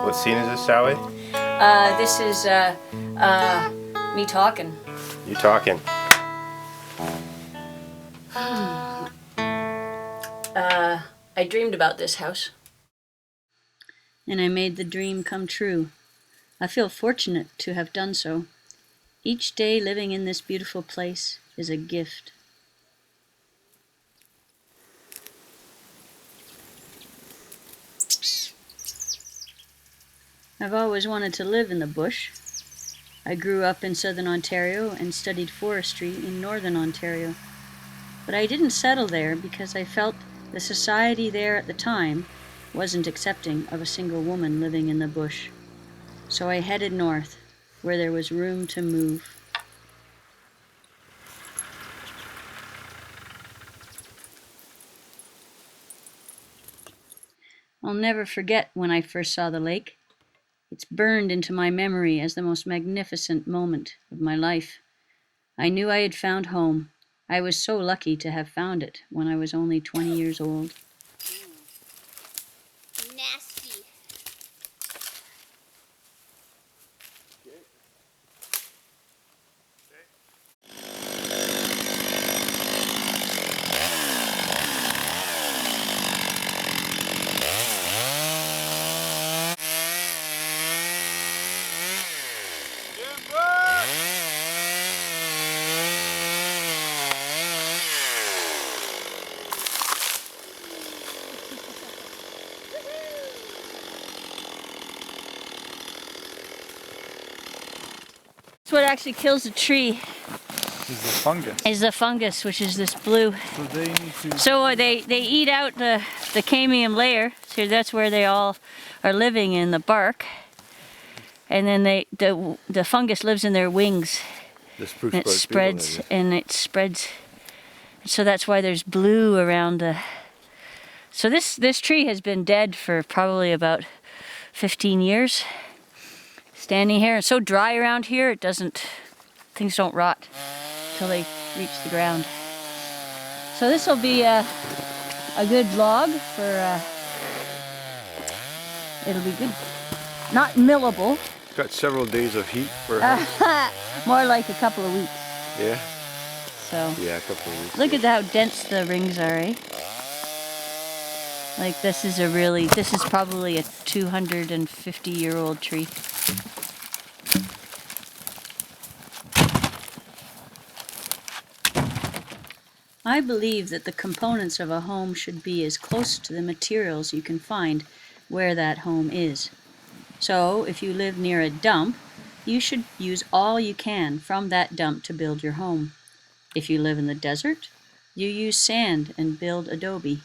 What scene is this, Sally? This is me talking. You talking? I dreamed about this house. And I made the dream come true. I feel fortunate to have done so. Each day living in this beautiful place is a gift. I've always wanted to live in the bush. I grew up in southern Ontario and studied forestry in northern Ontario. But I didn't settle there because I felt the society there at the time wasn't accepting of a single woman living in the bush. So I headed north, where there was room to move. I'll never forget when I first saw the lake. It's burned into my memory as the most magnificent moment of my life. I knew I had found home. I was so lucky to have found it when I was only 20 years old. Nasty. That's what actually kills a tree. Is the fungus. Is the fungus, which is this blue. So they need to... So they eat out the cambium layer. So that's where they all are living, in the bark. And then the fungus lives in their wings. The spruce And it bush spreads, beetle, and it spreads. So that's why there's blue around the... So this tree has been dead for probably about 15 years. Standing here, it's so dry around here, it doesn't, things don't rot until they reach the ground. So this will be a good log for, it'll be good, not millable. Got several days of heat for More like a couple of weeks. Yeah? So Yeah, a couple of weeks. look at how dense the rings are, eh? Like this is probably a 250-year-old tree. I believe that the components of a home should be as close to the materials you can find where that home is. So, if you live near a dump, you should use all you can from that dump to build your home. If you live in the desert, you use sand and build adobe.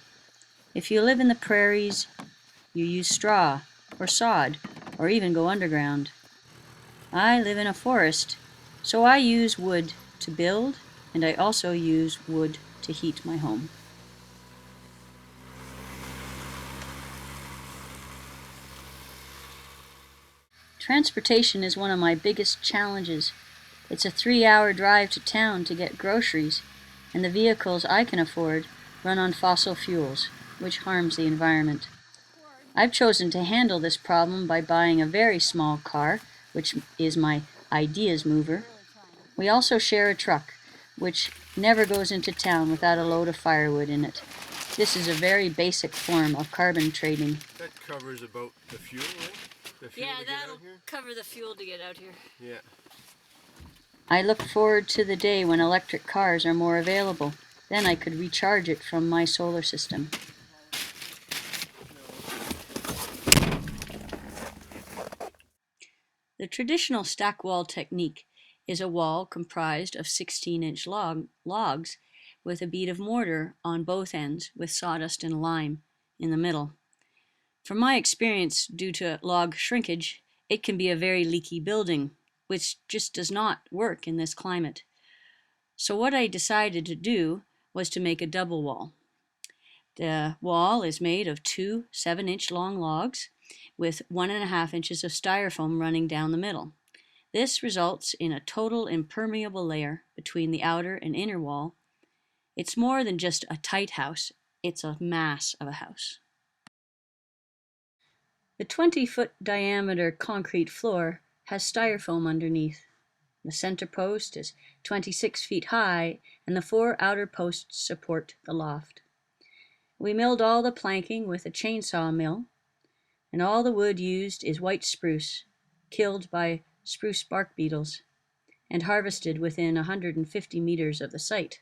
If you live in the prairies, you use straw or sod or even go underground. I live in a forest, so I use wood to build, and I also use wood to heat my home. Transportation is one of my biggest challenges. It's a 3-hour drive to town to get groceries, and the vehicles I can afford run on fossil fuels, which harms the environment. I've chosen to handle this problem by buying a very small car, which is my ideas mover. We also share a truck, which never goes into town without a load of firewood in it. This is a very basic form of carbon trading. That covers about the fuel, right? The fuel Yeah, to get that'll out here? cover the fuel to get out here. Yeah. I look forward to the day when electric cars are more available. Then I could recharge it from my solar system. The traditional stack wall technique is a wall comprised of 16-inch logs with a bead of mortar on both ends with sawdust and lime in the middle. From my experience, due to log shrinkage, it can be a very leaky building, which just does not work in this climate. So what I decided to do was to make a double wall. The wall is made of 2 7-inch long logs with 1.5 inches of styrofoam running down the middle. This results in a total impermeable layer between the outer and inner wall. It's more than just a tight house, it's a mass of a house. The 20-foot diameter concrete floor has styrofoam underneath. The center post is 26 feet high, and the 4 outer posts support the loft. We milled all the planking with a chainsaw mill, and all the wood used is white spruce, killed by spruce bark beetles, and harvested within 150 meters of the site.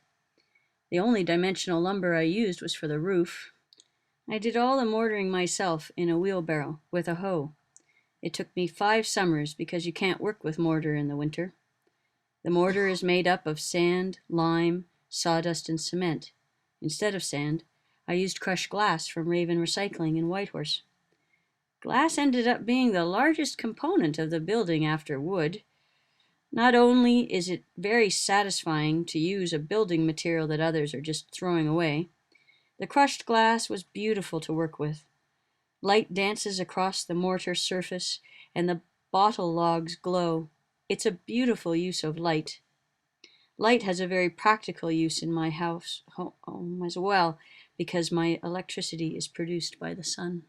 The only dimensional lumber I used was for the roof. I did all the mortaring myself in a wheelbarrow with a hoe. It took me 5 summers because you can't work with mortar in the winter. The mortar is made up of sand, lime, sawdust, and cement. Instead of sand, I used crushed glass from Raven Recycling in Whitehorse. Glass ended up being the largest component of the building after wood. Not only is it very satisfying to use a building material that others are just throwing away, the crushed glass was beautiful to work with. Light dances across the mortar surface and the bottle logs glow. It's a beautiful use of light. Light has a very practical use in my house home as well, because my electricity is produced by the sun.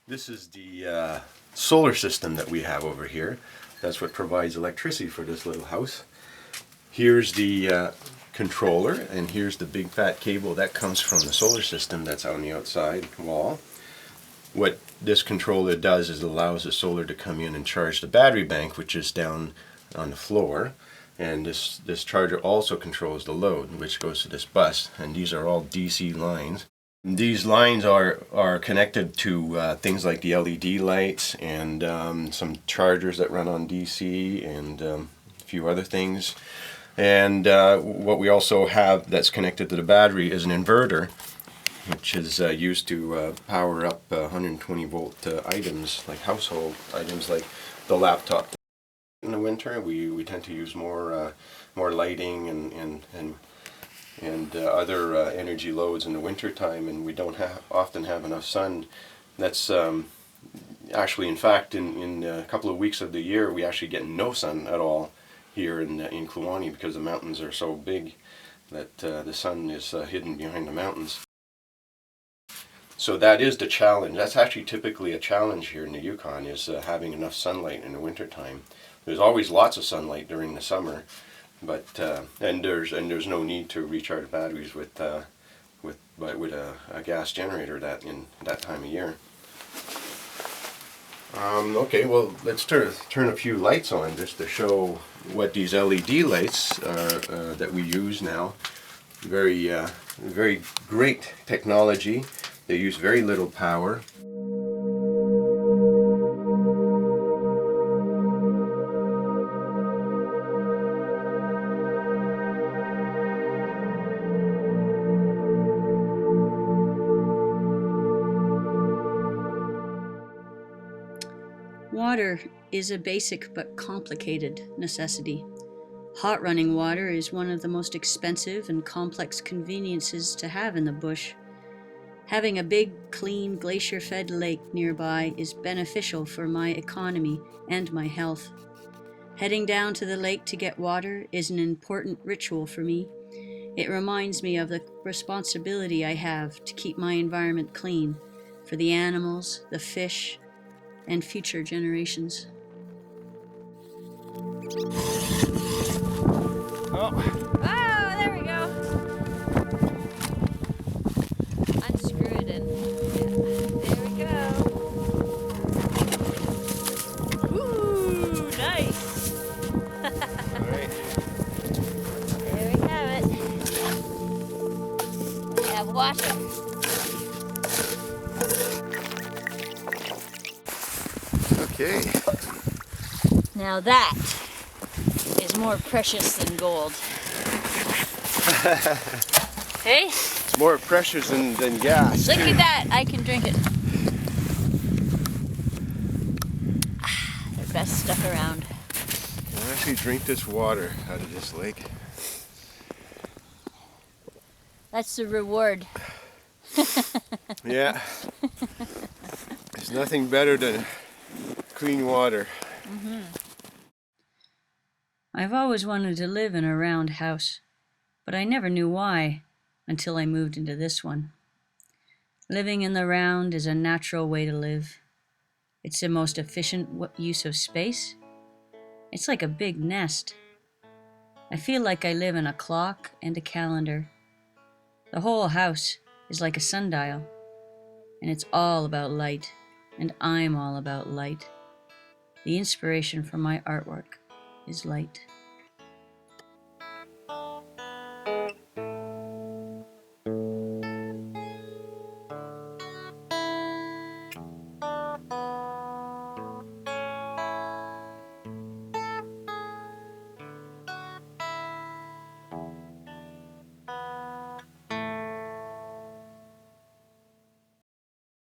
This is the solar system that we have over here. That's what provides electricity for this little house. Here's the controller, and here's the big fat cable that comes from the solar system that's on the outside wall. What this controller does is allows the solar to come in and charge the battery bank, which is down on the floor. And this charger also controls the load, which goes to this bus. And these are all DC lines. These lines are connected to things like the LED lights and some chargers that run on DC and a few other things. And what we also have that's connected to the battery is an inverter, which is used to power up 120 volt items, like household items like the laptop. In the winter we tend to use more lighting and other energy loads in the winter time, and we don't often have enough sun. That's actually, in fact, in a couple of weeks of the year we actually get no sun at all here in Kluane, because the mountains are so big that the sun is hidden behind the mountains. So that is the challenge. That's actually typically a challenge here in the Yukon, is having enough sunlight in the winter time. There's always lots of sunlight during the summer, but and there's no need to recharge batteries with a gas generator in that time of year. Okay, well, let's turn a few lights on just to show what these LED lights are that we use now. Very great technology. They use very little power. Water is a basic but complicated necessity. Hot running water is one of the most expensive and complex conveniences to have in the bush. Having a big, clean, glacier-fed lake nearby is beneficial for my economy and my health. Heading down to the lake to get water is an important ritual for me. It reminds me of the responsibility I have to keep my environment clean for the animals, the fish, and future generations. Oh, Oh, there we go. Unscrew it and there we go. Ooh, nice. All right. There we have it. We have water. Okay. Now that is more precious than gold. Hey? It's more precious than gas. Look at that! I can drink it. The best stuff around. I'll actually drink this water out of this lake. That's the reward. Yeah. There's nothing better than clean water. I've always wanted to live in a round house, but I never knew why until I moved into this one. Living in the round is a natural way to live. It's the most efficient use of space. It's like a big nest. I feel like I live in a clock and a calendar. The whole house is like a sundial, and it's all about light, and I'm all about light. The inspiration for my artwork is light.